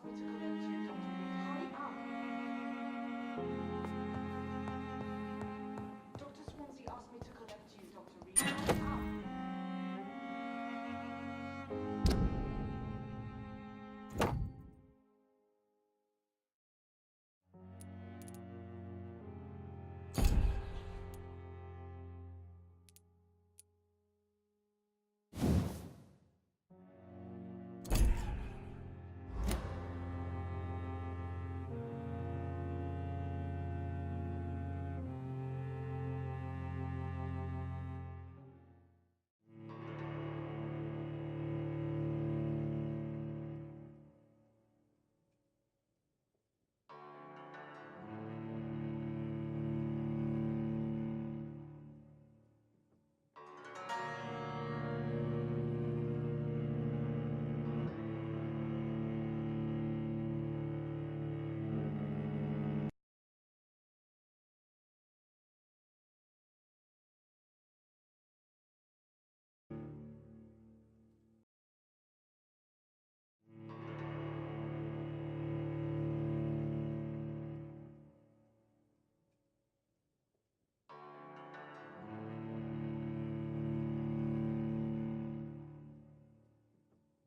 asked me to collect you, Dr. Reed. Hurry up. Dr. Swansea asked me to collect you, Dr. Reed. Hurry up.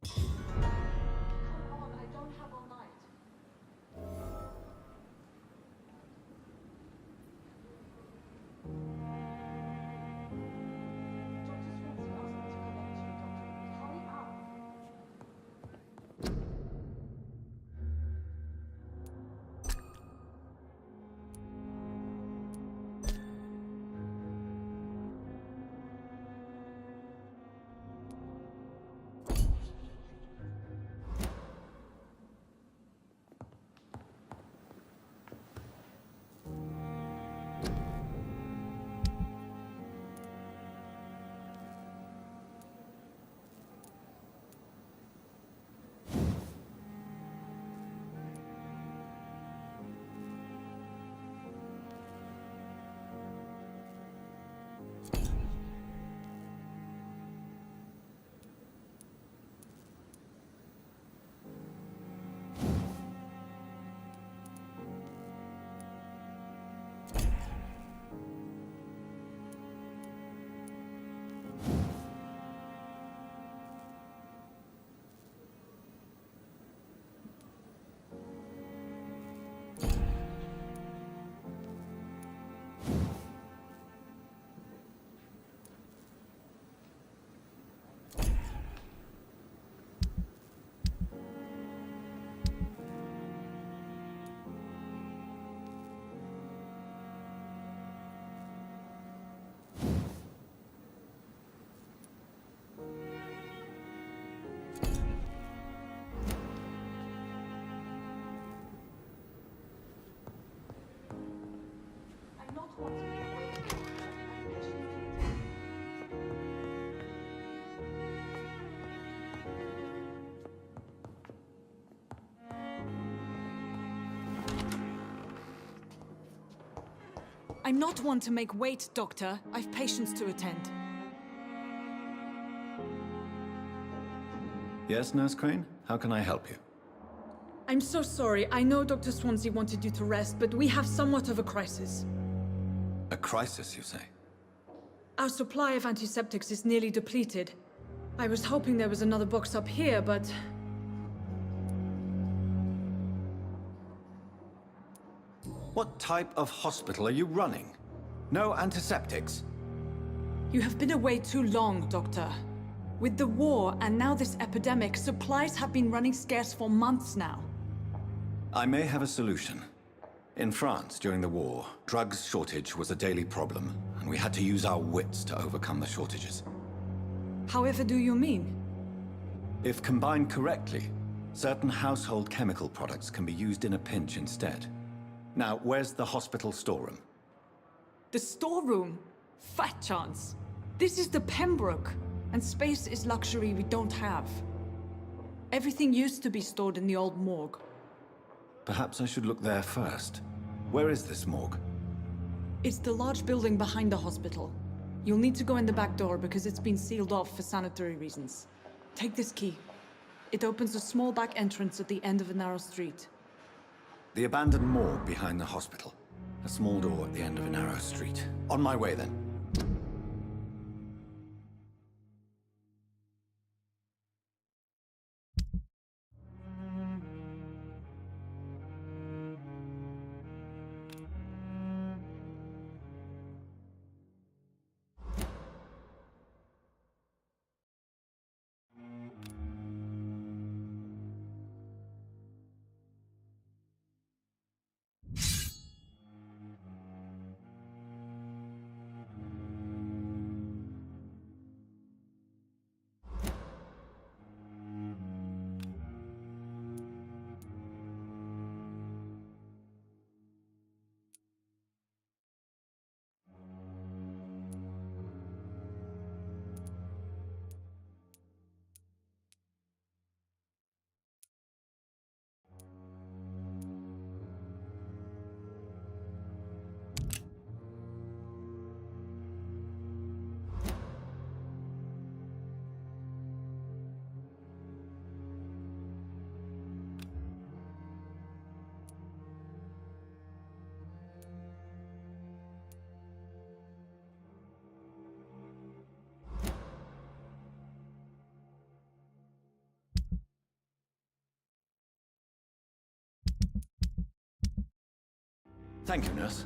Come on, I don't have all night. Dr. Swansea asked me to collect you, Dr. Reed. Hurry up. I'm not one to make wait. I'm patient to attend. I'm not one to make wait, Doctor. I've patients to attend. Yes, Nurse Crane? How can I help you? I'm so sorry. I know Dr. Swansea wanted you to rest, but we have somewhat of a crisis. A crisis, you say? Our supply of antiseptics is nearly depleted. I was hoping there was another box up here, but... What type of hospital are you running? No antiseptics? You have been away too long, Doctor. With the war and now this epidemic, supplies have been running scarce for months now. I may have a solution. In France, during the war, drugs shortage was a daily problem, and we had to use our wits to overcome the shortages. However do you mean? If combined correctly, certain household chemical products can be used in a pinch instead. Now, where's the hospital storeroom? The storeroom? Fat chance. This is the Pembroke, and space is luxury we don't have. Everything used to be stored in the old morgue. Perhaps I should look there first. Where is this morgue? It's the large building behind the hospital. You'll need to go in the back door because it's been sealed off for sanitary reasons. Take this key. It opens a small back entrance at the end of a narrow street. The abandoned morgue behind the hospital. A small door at the end of a narrow street. On my way, then. Thank you, nurse.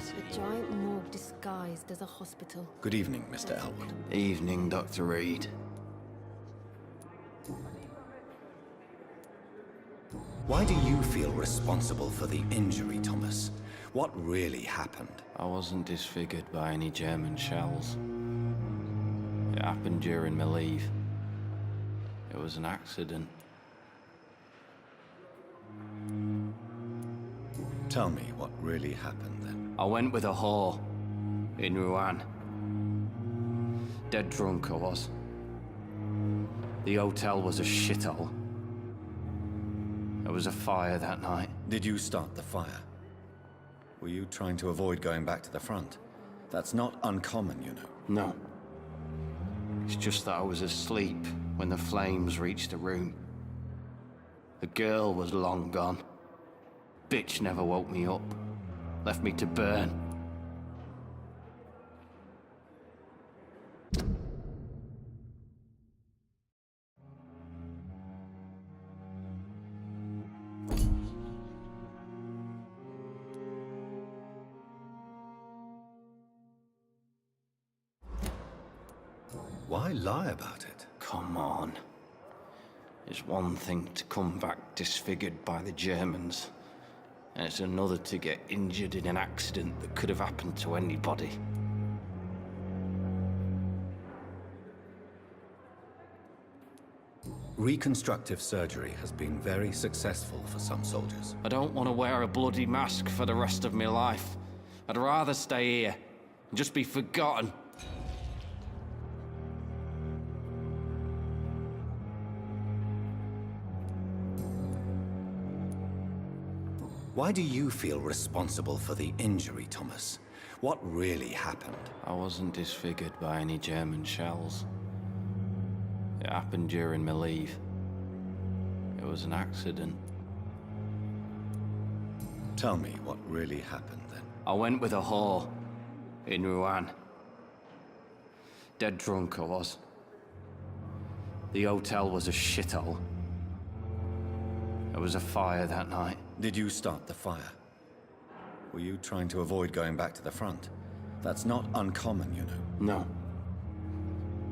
A giant morgue disguised as a hospital. Good evening, Mr. Elwood. Evening, Dr. Reed. Why do you feel responsible for the injury, Thomas? What really happened? I wasn't disfigured by any German shells. It happened during my leave. It was an accident. Tell me what really happened then. I went with a whore in Rouen. Dead drunk I was. The hotel was a shithole. There was a fire that night. Did you start the fire? Were you trying to avoid going back to the front? That's not uncommon, you know. No. It's just that I was asleep when the flames reached the room. The girl was long gone. Bitch never woke me up. Left me to burn. Why lie about it? Come on. It's one thing to come back disfigured by the Germans, and it's another to get injured in an accident that could have happened to anybody. Reconstructive surgery has been very successful for some soldiers. I don't want to wear a bloody mask for the rest of my life. I'd rather stay here and just be forgotten. Why do you feel responsible for the injury, Thomas? What really happened? I wasn't disfigured by any German shells. It happened during my leave. It was an accident. Tell me what really happened then. I went with a whore in Rouen. Dead drunk I was. The hotel was a shithole. There was a fire that night. Did you start the fire? Were you trying to avoid going back to the front? That's not uncommon, you know. No.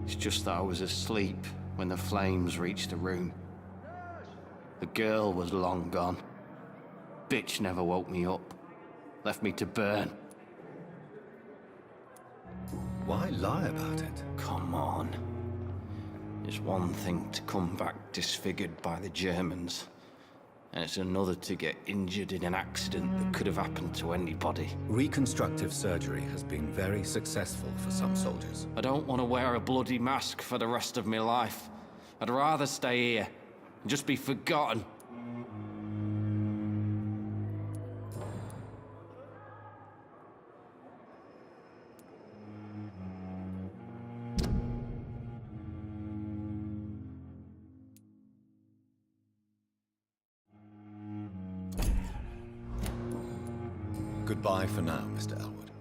It's just that I was asleep when the flames reached the room. The girl was long gone. Bitch never woke me up. Left me to burn. Why lie about it? Come on. It's one thing to come back disfigured by the Germans, and it's another to get injured in an accident that could have happened to anybody. Reconstructive surgery has been very successful for some soldiers. I don't want to wear a bloody mask for the rest of my life. I'd rather stay here and just be forgotten. Goodbye for now, Mr. Elwood.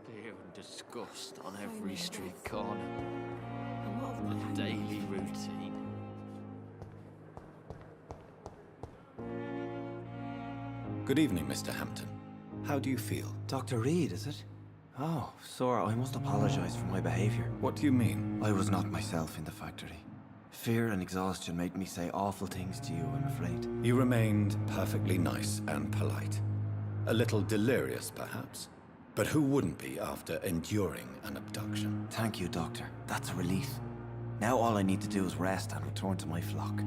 Fear and disgust on every street corner. The daily routine. Good evening, Mr. Hampton. How do you feel? Dr. Reed, is it? Oh, sir, I must apologize for my behavior. What do you mean? I was not myself in the factory. Fear and exhaustion made me say awful things to you, I'm afraid. You remained perfectly nice and polite. A little delirious, perhaps. But who wouldn't be after enduring an abduction? Thank you, Doctor. That's a relief. Now all I need to do is rest and return to my flock.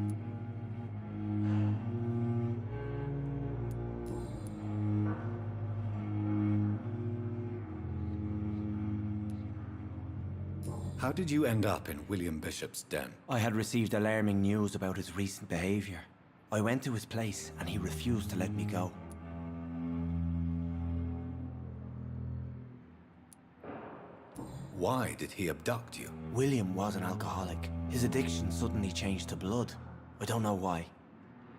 How did you end up in William Bishop's den? I had received alarming news about his recent behavior. I went to his place and he refused to let me go. Why did he abduct you? William was an alcoholic. His addiction suddenly changed to blood. I don't know why.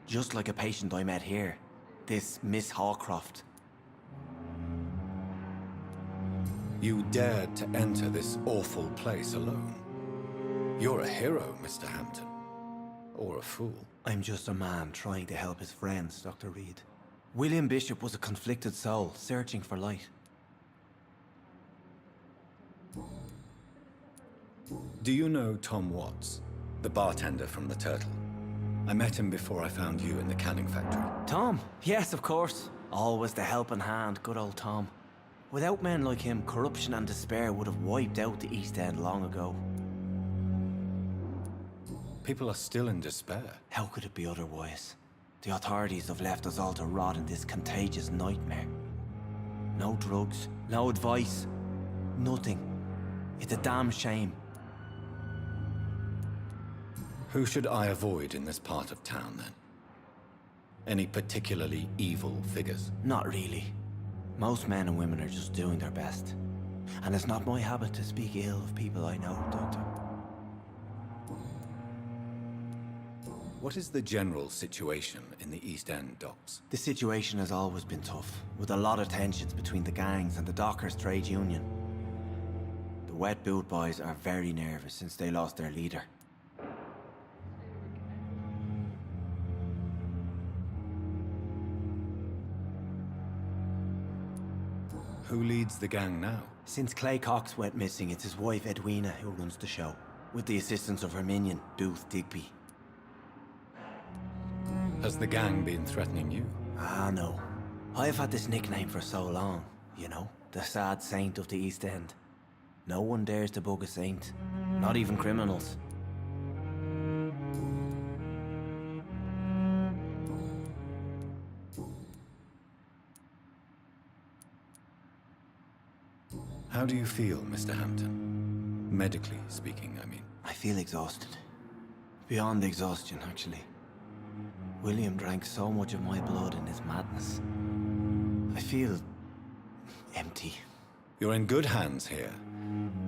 Just like a patient I met here. This Miss Hawcroft. You dared to enter this awful place alone. You're a hero, Mr. Hampton. Or a fool. I'm just a man trying to help his friends, Dr. Reed. William Bishop was a conflicted soul, searching for light. Do you know Tom Watts, the bartender from the Turtle? I met him before I found you in the canning factory. Tom? Yes, of course. Always the helping hand, good old Tom. Without men like him, corruption and despair would have wiped out the East End long ago. People are still in despair. How could it be otherwise? The authorities have left us all to rot in this contagious nightmare. No drugs, no advice, nothing. It's a damn shame. Who should I avoid in this part of town, then? Any particularly evil figures? Not really. Most men and women are just doing their best. And it's not my habit to speak ill of people I know, Doctor. What is the general situation in the East End docks? The situation has always been tough, with a lot of tensions between the gangs and the Dockers trade union. The Wet Boot boys are very nervous since they lost their leader. Who leads the gang now? Since Clay Cox went missing, it's his wife Edwina who runs the show, with the assistance of her minion, Dooth Digby. Has the gang been threatening you? Ah, no. I've had this nickname for so long, you know, the sad saint of the East End. No one dares to bug a saint, not even criminals. How do you feel, Mr. Hampton? Medically speaking, I mean. I feel exhausted. Beyond exhaustion, actually. William drank so much of my blood in his madness. I feel empty. You're in good hands here.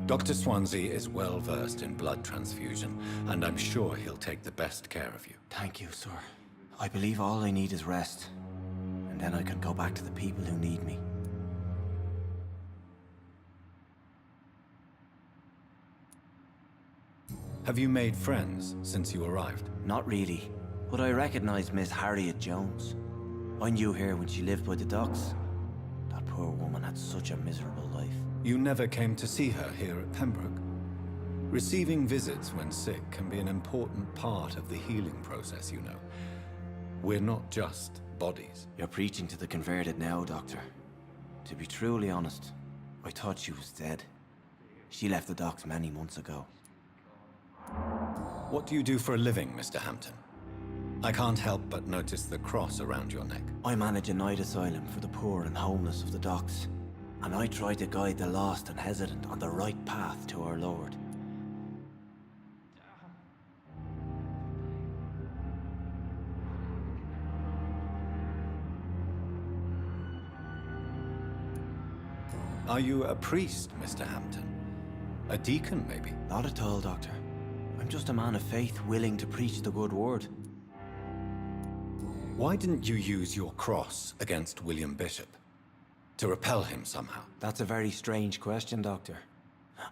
Dr. Swansea is well versed in blood transfusion, and I'm sure he'll take the best care of you. Thank you, sir. I believe all I need is rest. And then I can go back to the people who need me. Have you made friends since you arrived? Not really, but I recognize Miss Harriet Jones. I knew her when she lived by the docks. That poor woman had such a miserable life. You never came to see her here at Pembroke? Receiving visits when sick can be an important part of the healing process, you know. We're not just bodies. You're preaching to the converted now, Doctor. To be truly honest, I thought she was dead. She left the docks many months ago. What do you do for a living, Mr. Hampton? I can't help but notice the cross around your neck. I manage a night asylum for the poor and homeless of the docks. And I try to guide the lost and hesitant on the right path to our Lord. Are you a priest, Mr. Hampton? A deacon, maybe? Not at all, Doctor. I'm just a man of faith willing to preach the good word. Why didn't you use your cross against William Bishop? To repel him somehow? That's a very strange question, Doctor.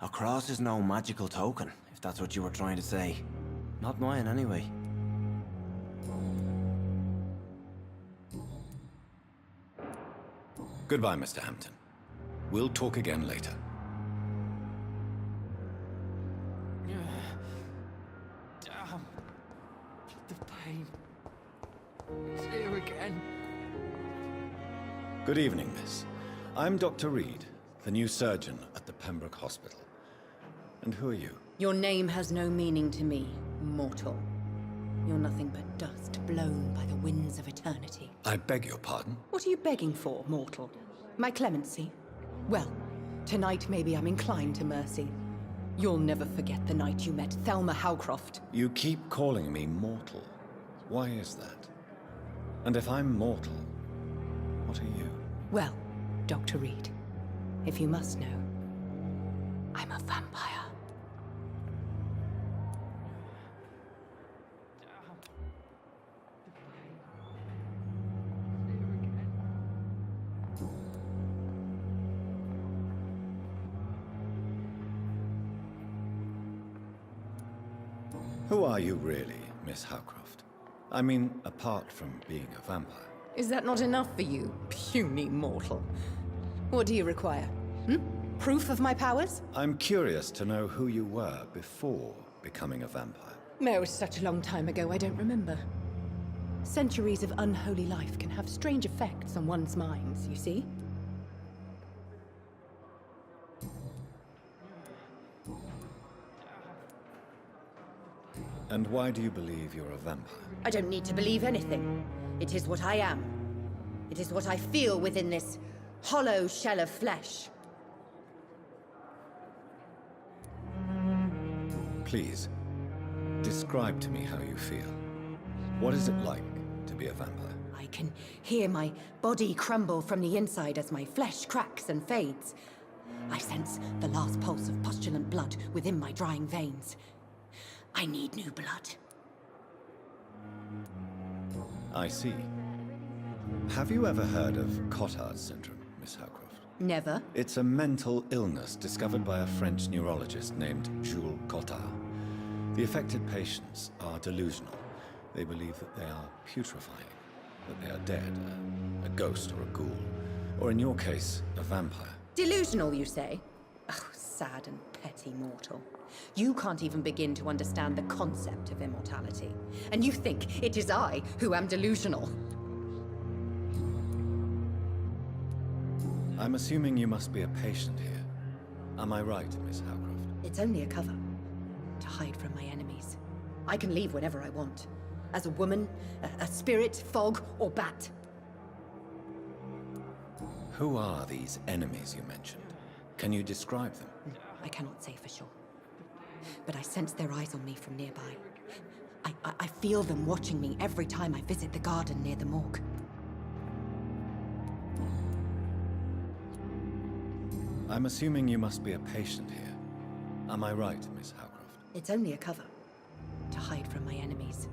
A cross is no magical token, if that's what you were trying to say. Not mine, anyway. Goodbye, Mr. Hampton. We'll talk again later. Damn. The pain. It's here again. Good evening, miss. I'm Dr. Reed, the new surgeon at the Pembroke Hospital. And who are you? Your name has no meaning to me, mortal. You're nothing but dust blown by the winds of eternity. I beg your pardon? What are you begging for, mortal? My clemency? Well, tonight maybe I'm inclined to mercy. You'll never forget the night you met Thelma Howcroft. You keep calling me mortal. Why is that? And if I'm mortal, what are you? Well, Dr. Reed, if you must know, I'm a vampire. Who are you really, Miss Howcroft? I mean, apart from being a vampire. Is that not enough for you, puny mortal? What do you require? Proof of my powers? I'm curious to know who you were before becoming a vampire. No, it was such a long time ago, I don't remember. Centuries of unholy life can have strange effects on one's minds, you see? And why do you believe you're a vampire? I don't need to believe anything. It is what I am. It is what I feel within this hollow shell of flesh. Please, describe to me how you feel. What is it like to be a vampire? I can hear my body crumble from the inside as my flesh cracks and fades. I sense the last pulse of postulant blood within my drying veins. I need new blood. I see. Have you ever heard of Cotard syndrome, Miss Howcroft? Never. It's a mental illness discovered by a French neurologist named Jules Cotard. The affected patients are delusional. They believe that they are putrefying, that they are dead, a ghost or a ghoul, or in your case, a vampire. Delusional, you say? Oh, sad and petty mortal. You can't even begin to understand the concept of immortality. And you think it is I who am delusional. I'm assuming you must be a patient here. Am I right, Miss Howcroft? It's only a cover. To hide from my enemies. I can leave whenever I want. As a woman, a spirit, fog, or bat. Who are these enemies you mentioned? Can you describe them? I cannot say for sure. But I sense their eyes on me from nearby. I feel them watching me every time I visit the garden near the morgue. I'm assuming you must be a patient here. Am I right, Miss Howcroft? It's only a cover. To hide from my enemies.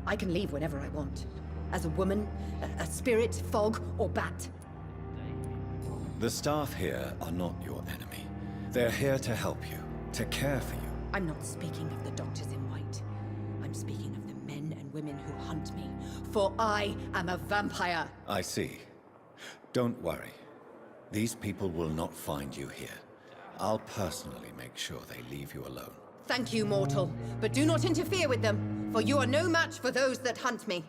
I can leave whenever I want. As a woman, a spirit, fog, or bat. The staff here are not your enemy. They're here to help you, to care for you. I'm not speaking of the doctors in white. I'm speaking of the men and women who hunt me. For I am a vampire. I see. Don't worry. These people will not find you here. I'll personally make sure they leave you alone. Thank you, mortal. But do not interfere with them, for you are no match for those that hunt me.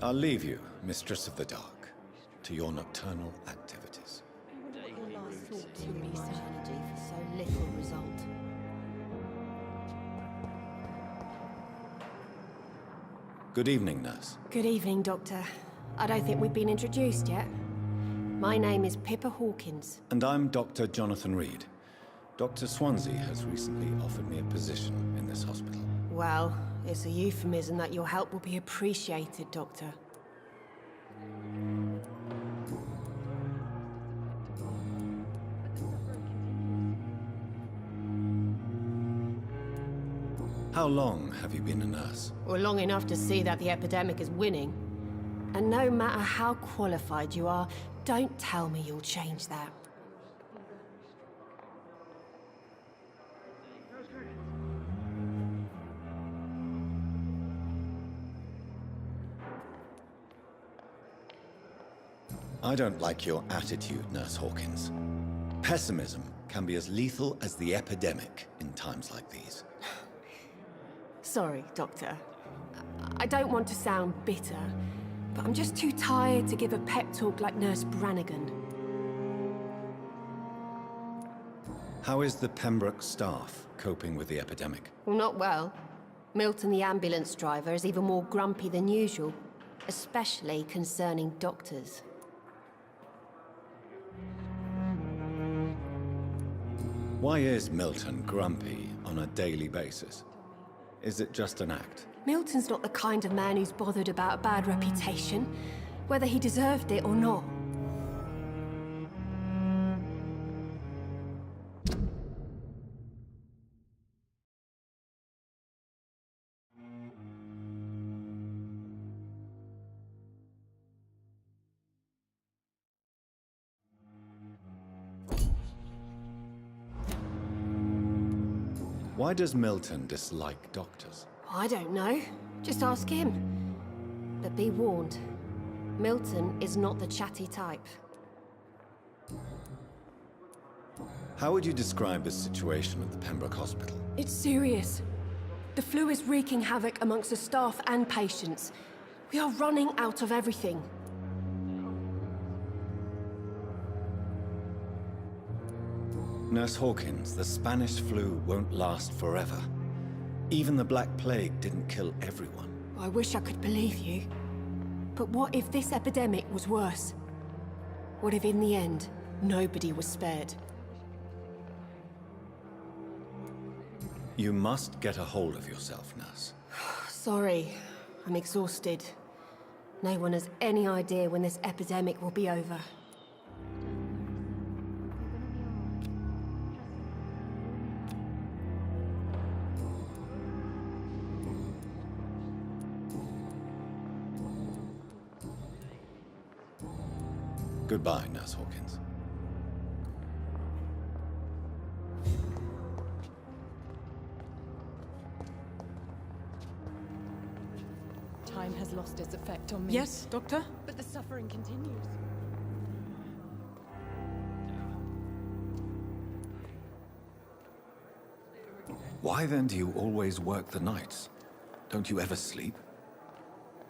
I'll leave you, Mistress of the Dark, to your nocturnal activities. Your last thoughts would be such energy for so little result. Good evening, nurse. Good evening, Doctor. I don't think we've been introduced yet. My name is Pippa Hawkins. And I'm Dr. Jonathan Reed. Dr. Swansea has recently offered me a position in this hospital. Well, it's a euphemism that your help will be appreciated, Doctor. How long have you been a nurse? Well, long enough to see that the epidemic is winning. And no matter how qualified you are, don't tell me you'll change that. I don't like your attitude, Nurse Hawkins. Pessimism can be as lethal as the epidemic in times like these. Sorry, Doctor. I don't want to sound bitter, but I'm just too tired to give a pep talk like Nurse Brannigan. How is the Pembroke staff coping with the epidemic? Well, not well. Milton, the ambulance driver, is even more grumpy than usual, especially concerning doctors. Why is Milton grumpy on a daily basis? Is it just an act? Milton's not the kind of man who's bothered about a bad reputation, whether he deserved it or not. Why does Milton dislike doctors? I don't know. Just ask him. But be warned, Milton is not the chatty type. How would you describe the situation at the Pembroke Hospital? It's serious. The flu is wreaking havoc amongst the staff and patients. We are running out of everything. Nurse Hawkins, the Spanish flu won't last forever. Even the Black Plague didn't kill everyone. I wish I could believe you. But what if this epidemic was worse? What if in the end, nobody was spared? You must get a hold of yourself, Nurse. Sorry, I'm exhausted. No one has any idea when this epidemic will be over. Goodbye, Nurse Hawkins. Time has lost its effect on me. Yes, Doctor? But the suffering continues. Why then do you always work the nights? Don't you ever sleep?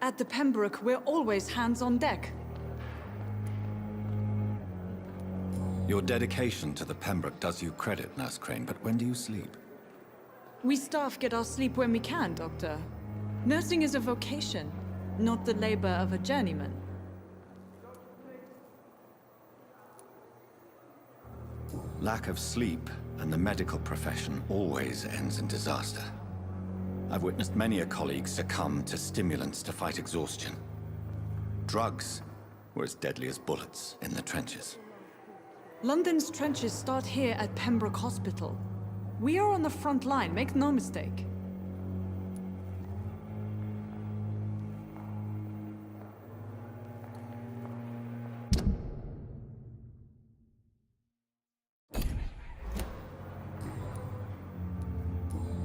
At the Pembroke, we're always hands on deck. Your dedication to the Pembroke does you credit, Nurse Crane, but when do you sleep? We staff get our sleep when we can, Doctor. Nursing is a vocation, not the labor of a journeyman. Lack of sleep and the medical profession always ends in disaster. I've witnessed many a colleague succumb to stimulants to fight exhaustion. Drugs were as deadly as bullets in the trenches. London's trenches start here at Pembroke Hospital. We are on the front line, make no mistake.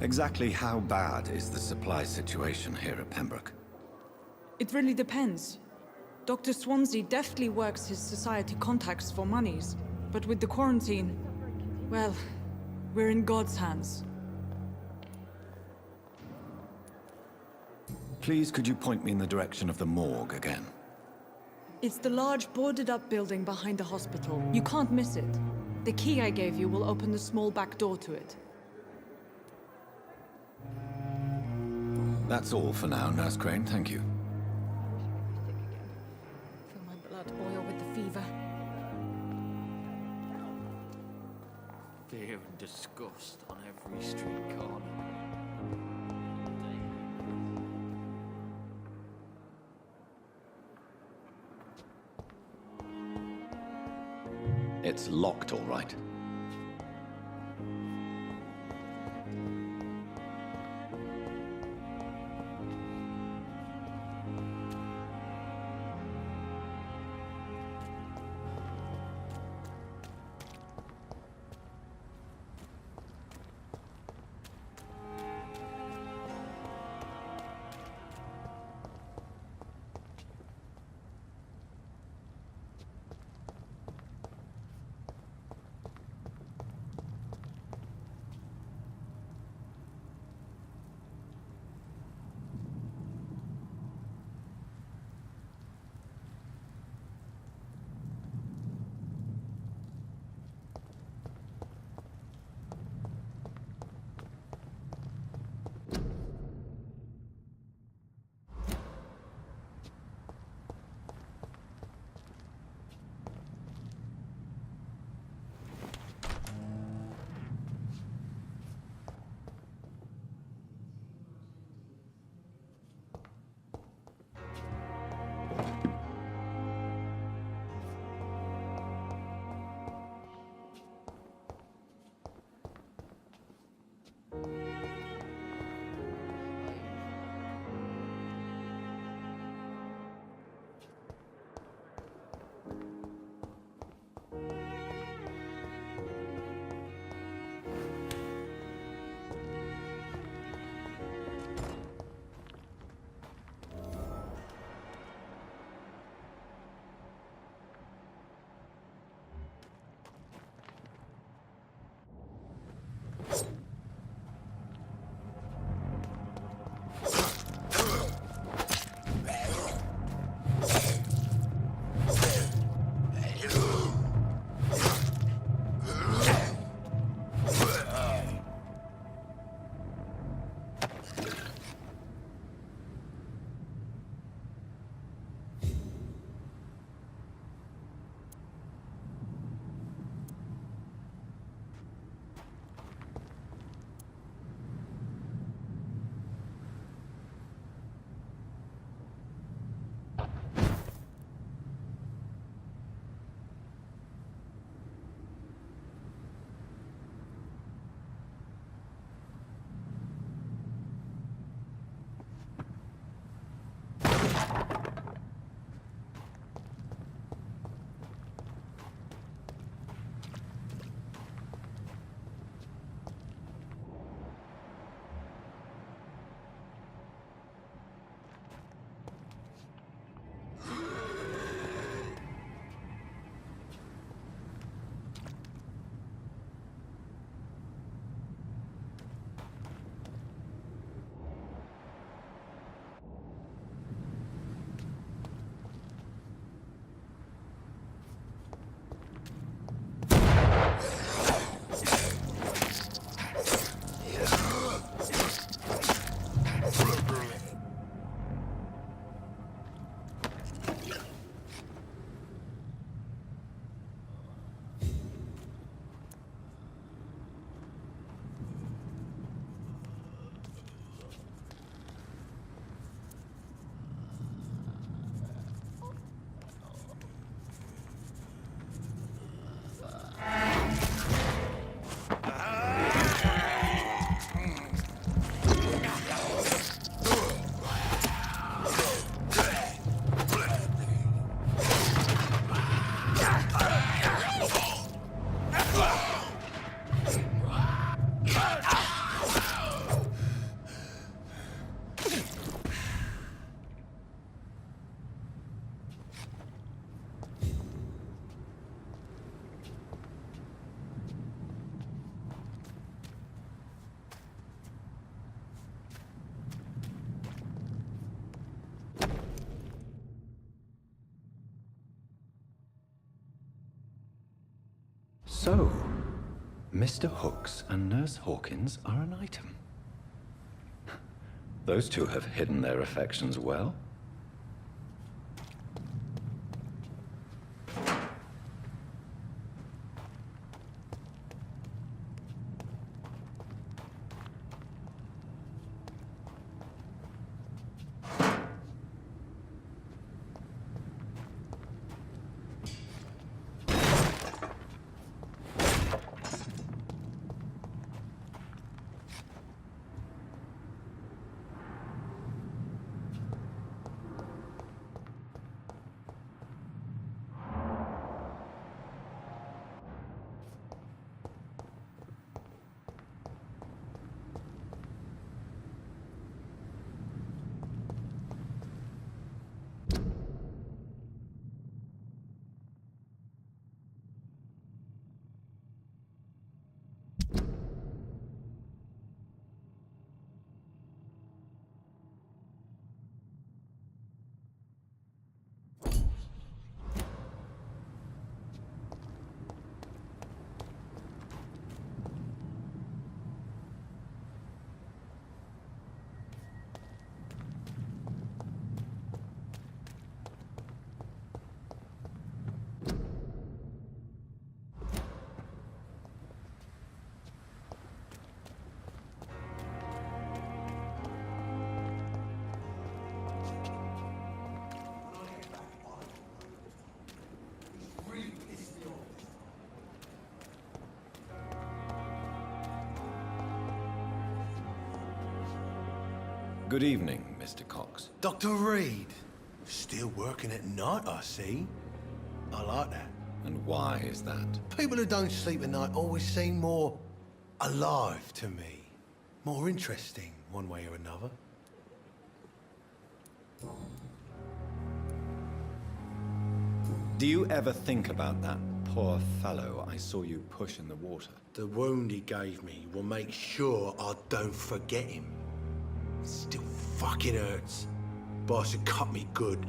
Exactly how bad is the supply situation here at Pembroke? It really depends. Dr. Swansea deftly works his society contacts for monies, but with the quarantine, well, we're in God's hands. Please, could you point me in the direction of the morgue again? It's the large boarded-up building behind the hospital. You can't miss it. The key I gave you will open the small back door to it. That's all for now, Nurse Crane, thank you. Feel my blood boil with the fever. Fear and disgust on every street corner. It's locked, all right. So, Mr. Hooks and Nurse Hawkins are an item. Those two have hidden their affections well. Good evening, Mr. Cox. Dr. Reed. Still working at night, I see. I like that. And why is that? People who don't sleep at night always seem more alive to me. More interesting, one way or another. Do you ever think about that poor fellow I saw you push in the water? The wound he gave me will make sure I don't forget him. It still fucking hurts. Boss had cut me good.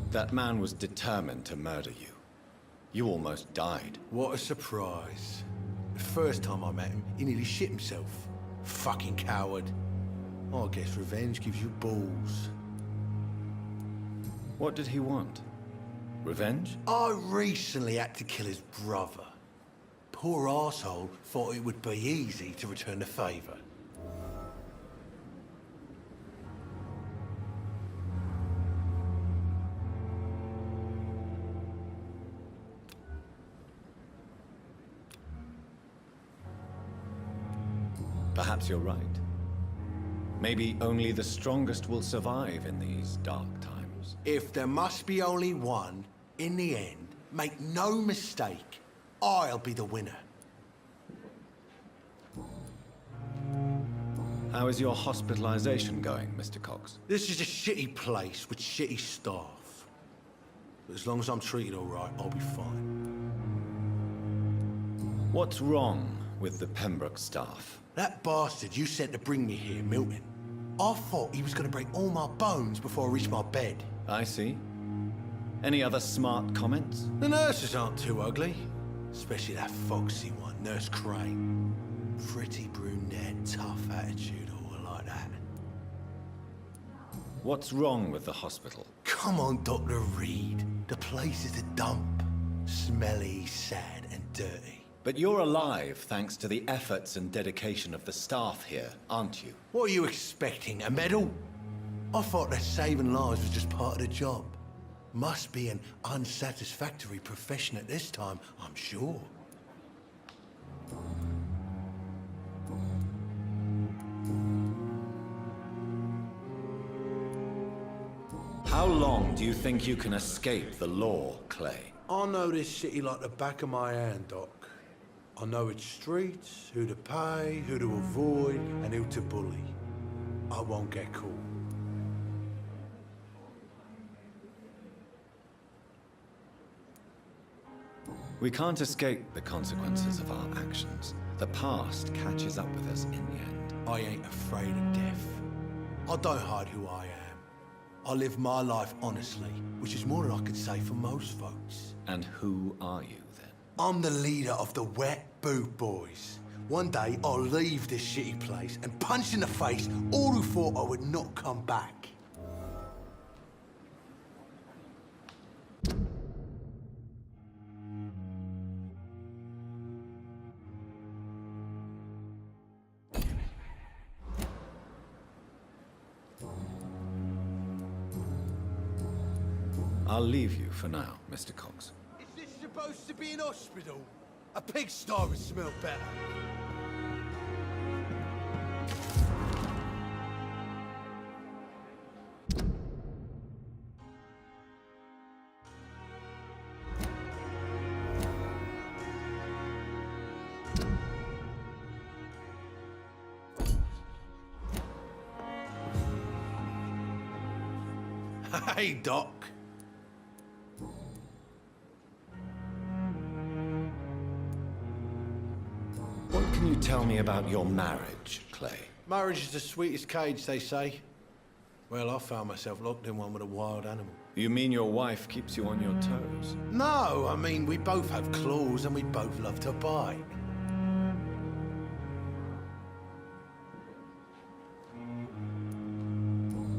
That man was determined to murder you. You almost died. What a surprise. The first time I met him, he nearly shit himself. Fucking coward. I guess revenge gives you balls. What did he want? Revenge? I recently had to kill his brother. Poor arsehole thought it would be easy to return the favor. Perhaps you're right. Maybe only the strongest will survive in these dark times. If there must be only one, in the end, make no mistake, I'll be the winner. How is your hospitalization going, Mr. Cox? This is a shitty place with shitty staff. But as long as I'm treated all right, I'll be fine. What's wrong with the Pembroke staff? That bastard you sent to bring me here, Milton, I thought he was going to break all my bones before I reached my bed. I see. Any other smart comments? The nurses aren't too ugly. Especially that foxy one, Nurse Crane. Pretty brunette, tough attitude, all like that. What's wrong with the hospital? Come on, Dr. Reed. The place is a dump. Smelly, sad, and dirty. But you're alive thanks to the efforts and dedication of the staff here, aren't you? What are you expecting, a medal? I thought that saving lives was just part of the job. Must be an unsatisfactory profession at this time, I'm sure. How long do you think you can escape the law, Clay? I know this city like the back of my hand, Doc. I know its streets, who to pay, who to avoid, and who to bully. I won't get caught. We can't escape the consequences of our actions. The past catches up with us in the end. I ain't afraid of death. I don't hide who I am. I live my life honestly, which is more than I could say for most folks. And who are you, then? I'm the leader of the Wet Boot Boys. One day, I'll leave this shitty place and punch in the face all who thought I would not come back. I'll leave you for now, Mr. Cox. Is this supposed to be an hospital? A pigsty would smell better. Hey, Doc. What can you tell me about your marriage, Clay? Marriage is the sweetest cage, they say. Well, I found myself locked in one with a wild animal. You mean your wife keeps you on your toes? No, I mean, we both have claws and we both love to bite.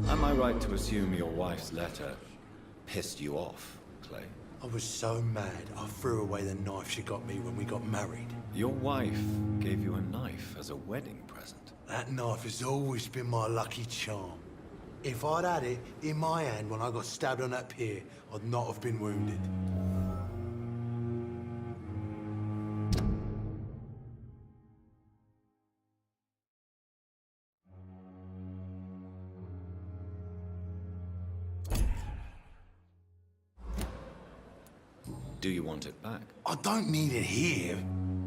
Am I right to assume your wife's letter pissed you off, Clay? I was so mad, I threw away the knife she got me when we got married. Your wife gave you a knife as a wedding present. That knife has always been my lucky charm. If I'd had it in my hand when I got stabbed on that pier, I'd not have been wounded. Do you want it back? I don't need it here,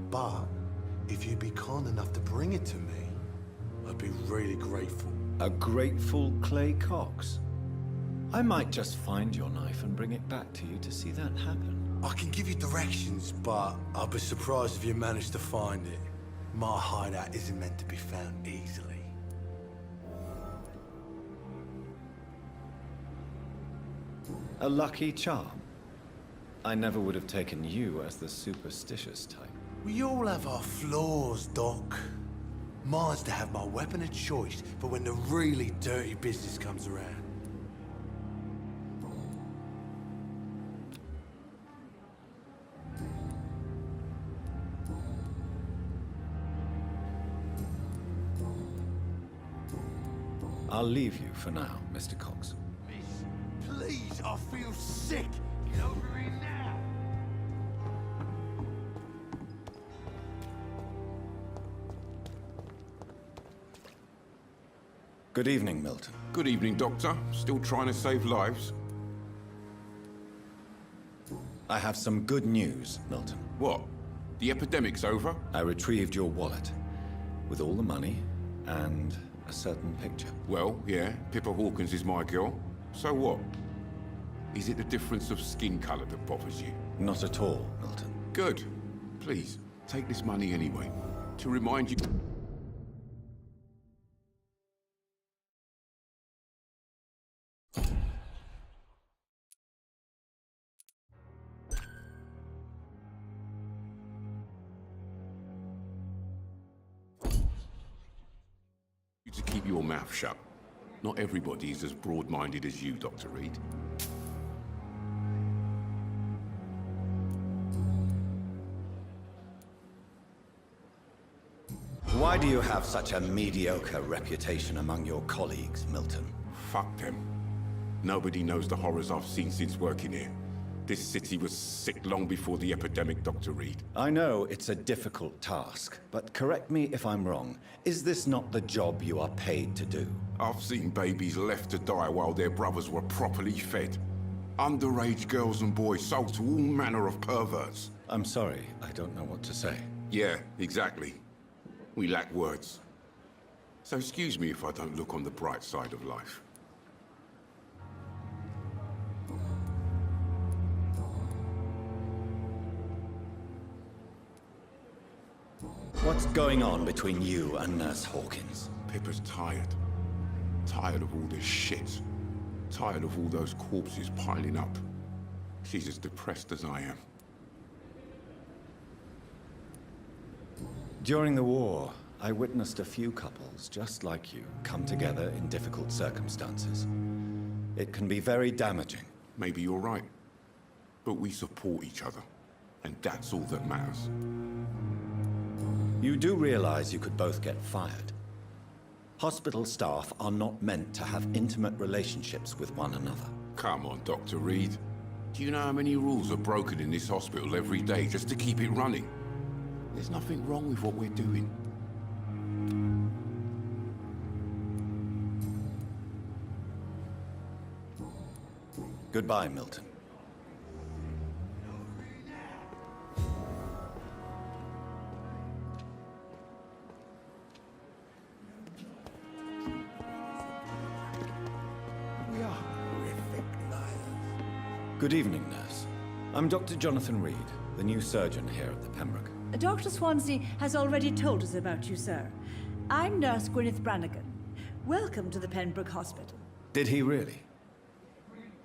but if you'd be kind enough to bring it to me, I'd be really grateful. A grateful Clay Cox? I might just find your knife and bring it back to you to see that happen. I can give you directions, but I'll be surprised if you manage to find it. My hideout isn't meant to be found easily. A lucky charm? I never would have taken you as the superstitious type. We all have our flaws, Doc. Mine's to have my weapon of choice for when the really dirty business comes around. I'll leave you for now, Mr. Cox. Miss, please, I feel sick. Get over here now. Good evening, Milton. Good evening, Doctor. Still trying to save lives? I have some good news, Milton. What? The epidemic's over? I retrieved your wallet with all the money and a certain picture. Well, yeah, Pippa Hawkins is my girl. So what? Is it the difference of skin color that bothers you? Not at all, Milton. Good. Please, take this money anyway. To remind you... to keep your mouth shut. Not everybody is as broad-minded as you, Dr. Reed. Why do you have such a mediocre reputation among your colleagues, Milton? Fuck them. Nobody knows the horrors I've seen since working here. This city was sick long before the epidemic, Dr. Reed. I know it's a difficult task, but correct me if I'm wrong. Is this not the job you are paid to do? I've seen babies left to die while their brothers were properly fed. Underage girls and boys sold to all manner of perverts. I'm sorry, I don't know what to say. Yeah, exactly. We lack words. So excuse me if I don't look on the bright side of life. What's going on between you and Nurse Hawkins? Pippa's tired. Tired of all this shit. Tired of all those corpses piling up. She's as depressed as I am. During the war, I witnessed a few couples, just like you, come together in difficult circumstances. It can be very damaging. Maybe you're right. But we support each other. And that's all that matters. You do realize you could both get fired. Hospital staff are not meant to have intimate relationships with one another. Come on, Dr. Reed. Do you know how many rules are broken in this hospital every day just to keep it running? There's nothing wrong with what we're doing. Goodbye, Milton. We are horrific liars. Good evening, nurse. I'm Dr. Jonathan Reed, the new surgeon here at the Pembroke. Dr. Swansea has already told us about you, sir. I'm Nurse Gwyneth Brannigan. Welcome to the Pembroke Hospital. Did he really?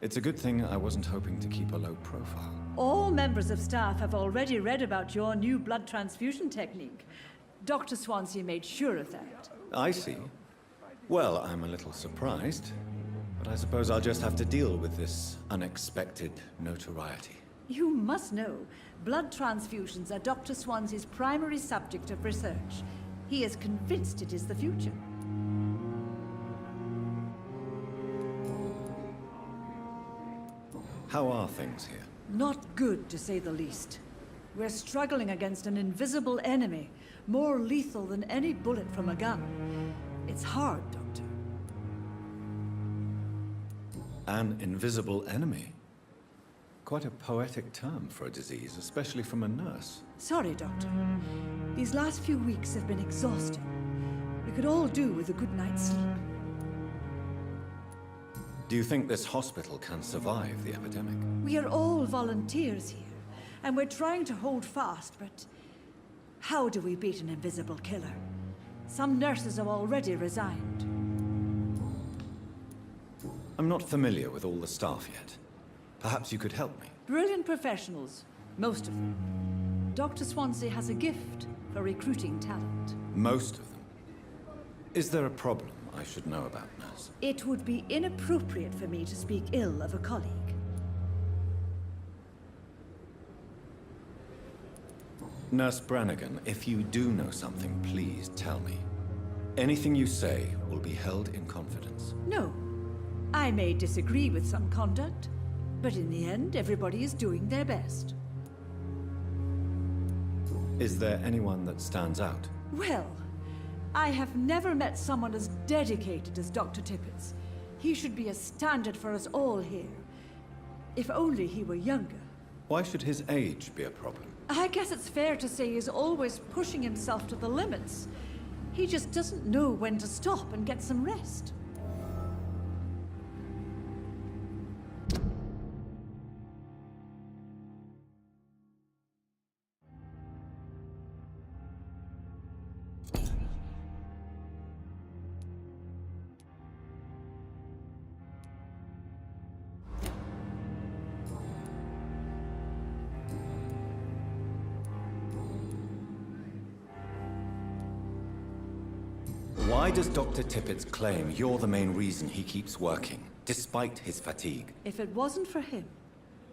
It's a good thing I wasn't hoping to keep a low profile. All members of staff have already read about your new blood transfusion technique. Dr. Swansea made sure of that. I see. Well, I'm a little surprised, but I suppose I'll just have to deal with this unexpected notoriety. You must know, blood transfusions are Dr. Swansea's primary subject of research. He is convinced it is the future. How are things here? Not good, to say the least. We're struggling against an invisible enemy, more lethal than any bullet from a gun. It's hard, Doctor. An invisible enemy? Quite a poetic term for a disease, especially from a nurse. Sorry, Doctor. These last few weeks have been exhausting. We could all do with a good night's sleep. Do you think this hospital can survive the epidemic? We are all volunteers here, and we're trying to hold fast, but how do we beat an invisible killer? Some nurses have already resigned. I'm not familiar with all the staff yet. Perhaps you could help me. Brilliant professionals, most of them. Dr. Swansea has a gift for recruiting talent. Most of them. Is there a problem I should know about, nurse? It would be inappropriate for me to speak ill of a colleague. Nurse Brannigan, if you do know something, please tell me. Anything you say will be held in confidence. No. I may disagree with some conduct, but in the end, everybody is doing their best. Is there anyone that stands out? Well, I have never met someone as dedicated as Dr. Tippett. He should be a standard for us all here. If only he were younger. Why should his age be a problem? I guess it's fair to say he's always pushing himself to the limits. He just doesn't know when to stop and get some rest. Why does Dr. Tippett claim you're the main reason he keeps working, despite his fatigue? If it wasn't for him,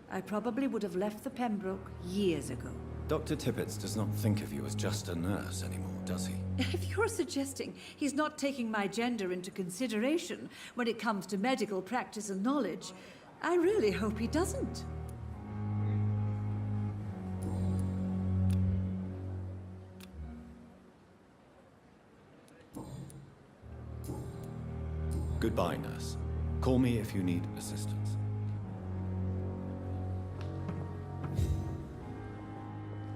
I probably would have left the Pembroke years ago. Dr. Tippett does not think of you as just a nurse anymore, does he? If you're suggesting he's not taking my gender into consideration when it comes to medical practice and knowledge, I really hope he doesn't. Goodbye, nurse. Call me if you need assistance.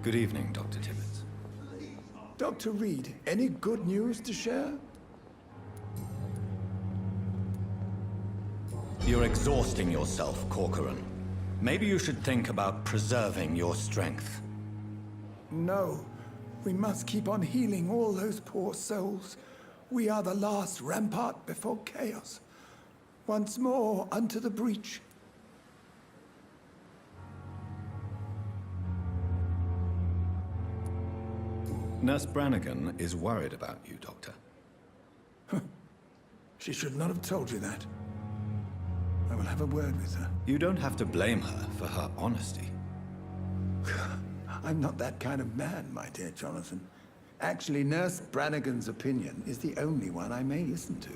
Good evening, Dr. Tippett. Dr. Reed, any good news to share? You're exhausting yourself, Corcoran. Maybe you should think about preserving your strength. No. We must keep on healing all those poor souls. We are the last rampart before chaos. Once more, unto the breach. Nurse Brannigan is worried about you, Doctor. She should not have told you that. I will have a word with her. You don't have to blame her for her honesty. I'm not that kind of man, my dear Jonathan. Actually, Nurse Brannigan's opinion is the only one I may listen to.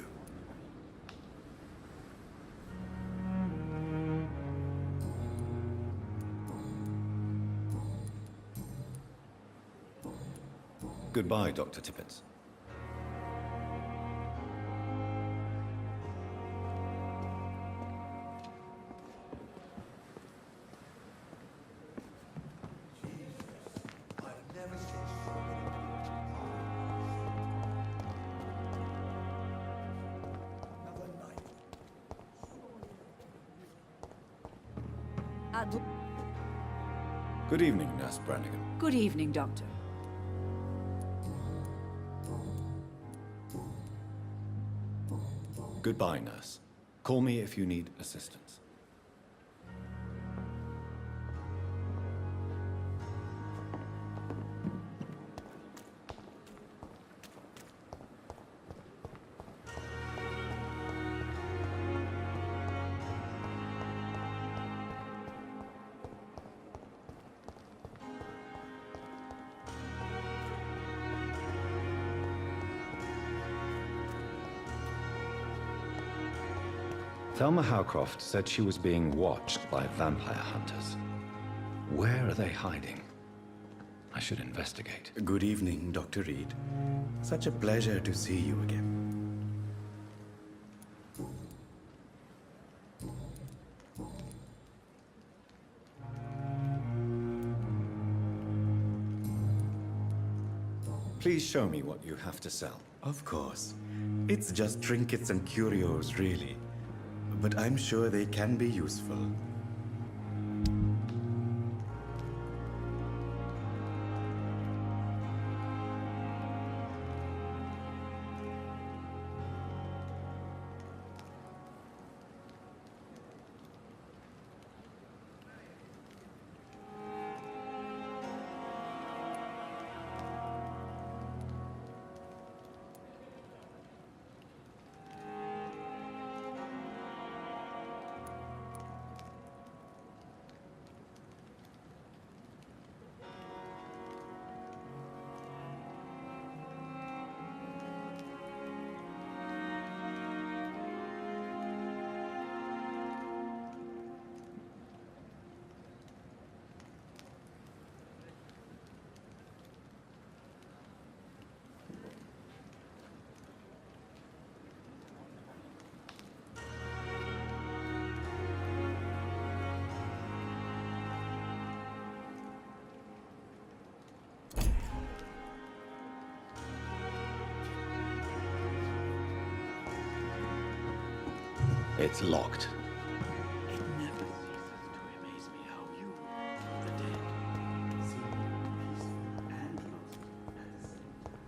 Goodbye, Dr. Tippett. Good evening, Nurse Brannigan. Good evening, Doctor. Goodbye, Nurse. Call me if you need assistance. Thelma Howcroft said she was being watched by vampire hunters. Where are they hiding? I should investigate. Good evening, Dr. Reed. Such a pleasure to see you again. Please show me what you have to sell. Of course. It's just trinkets and curios, really. But I'm sure they can be useful. It's locked. It never ceases to amaze me how you, the dead, seem peaceful and lost at the same time.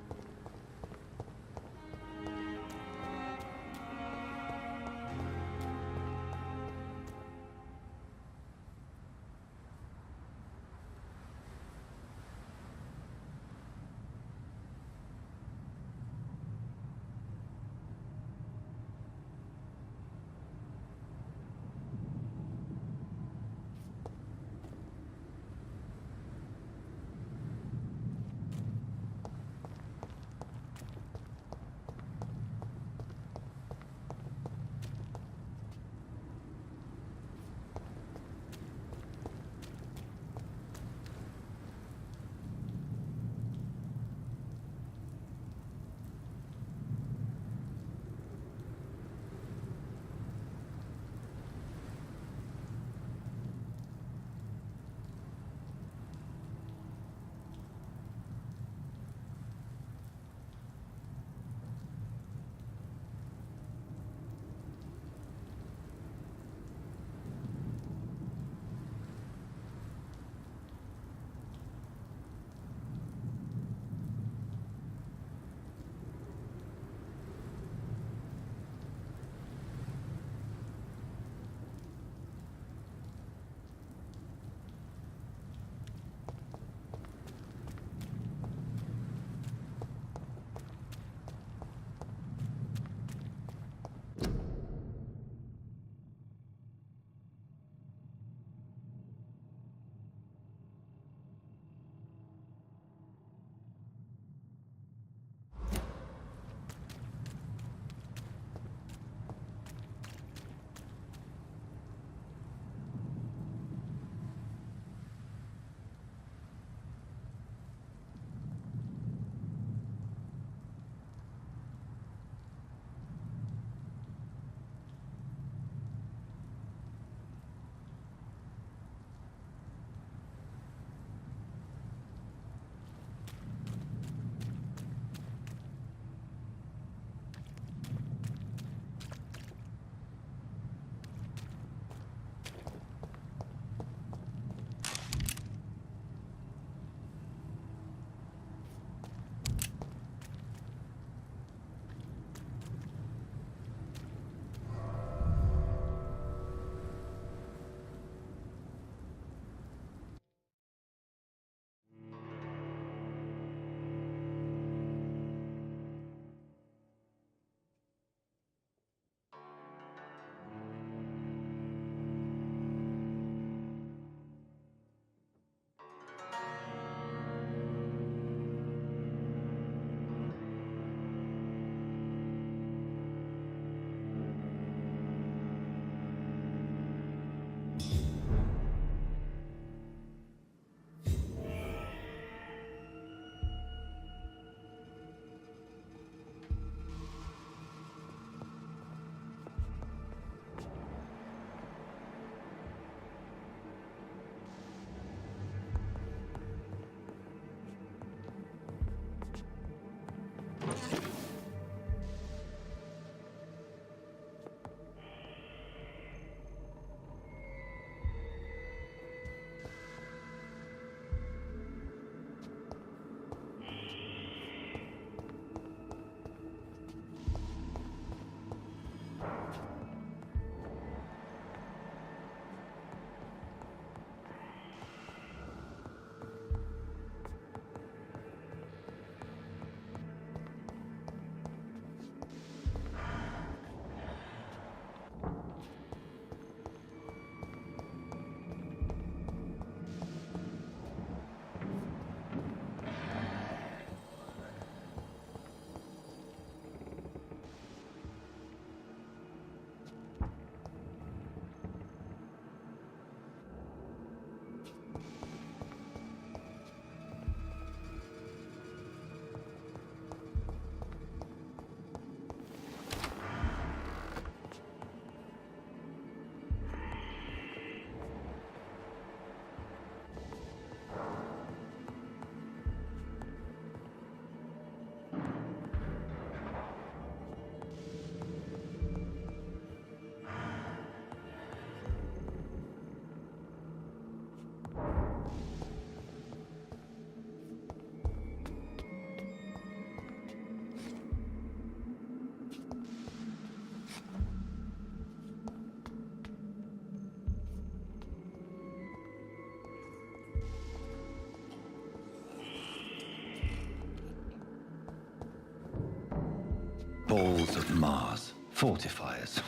balls of Mars, fortifiers.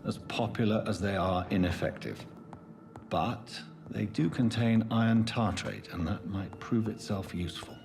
As popular as they are ineffective. But they do contain iron tartrate, and that might prove itself useful.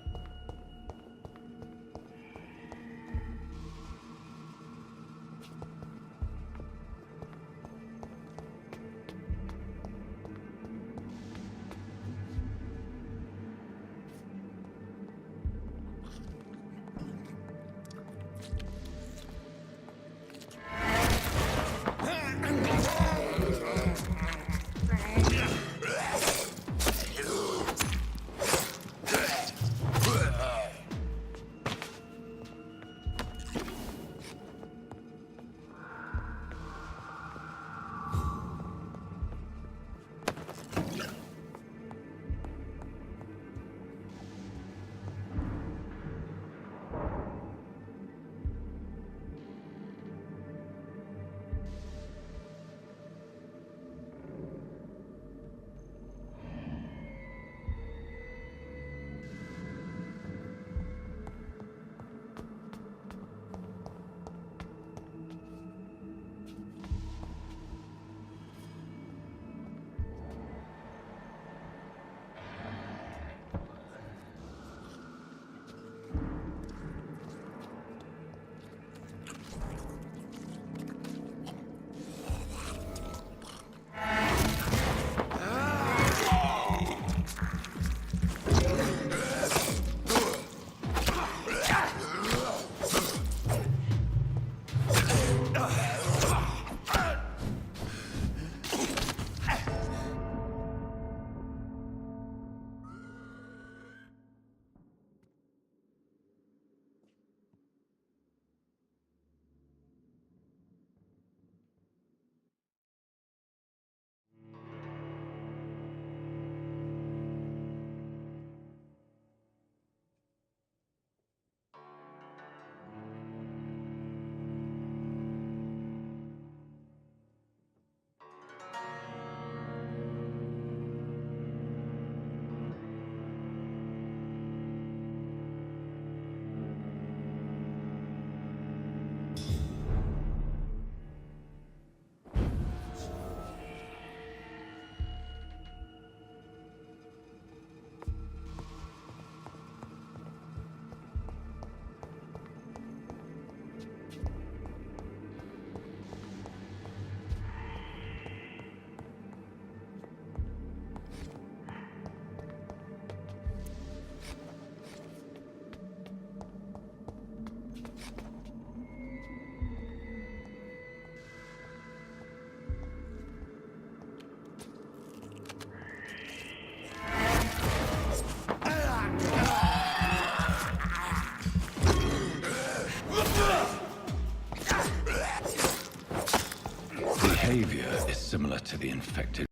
Behavior is similar to the infected